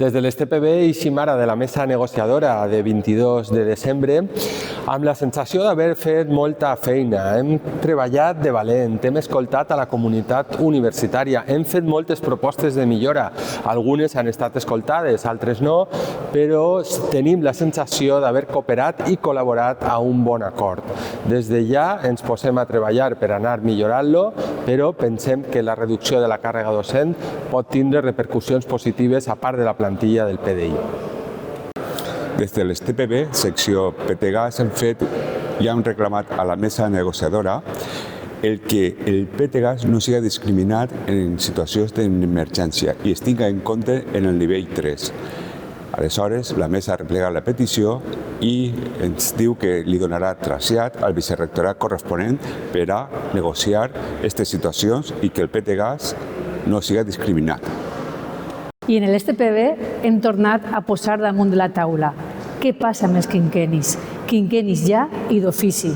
Des de l'STPB eixim ara de la mesa negociadora de 22 de desembre amb la sensació d'haver fet molta feina. Hem treballat de valent, hem escoltat a la comunitat universitària, hem fet moltes propostes de millora. Algunes han estat escoltades, altres no, però tenim la sensació d'haver cooperat i col·laborat a un bon acord. Des de ja ens posem a treballar per anar millorant-lo, però pensem que la reducció de la càrrega docent pot tindre repercussions positives a part de la plantilla del PDI. Des de l'STPB, secció PTGAS, hem fet ja un reclamat a la mesa negociadora que el PTGAS no sigui discriminat en situacions d'emergència i es tingui en compte en el nivell 3. Aleshores, la mesa ha replegat la petició i ens diu que li donarà trasllat al vicerrectorat corresponent per a negociar aquestes situacions i que el PTGAS no sigui discriminat. I en l'STPB hem tornat a posar damunt de la taula què passa amb els quinquennis ja i d'ofici.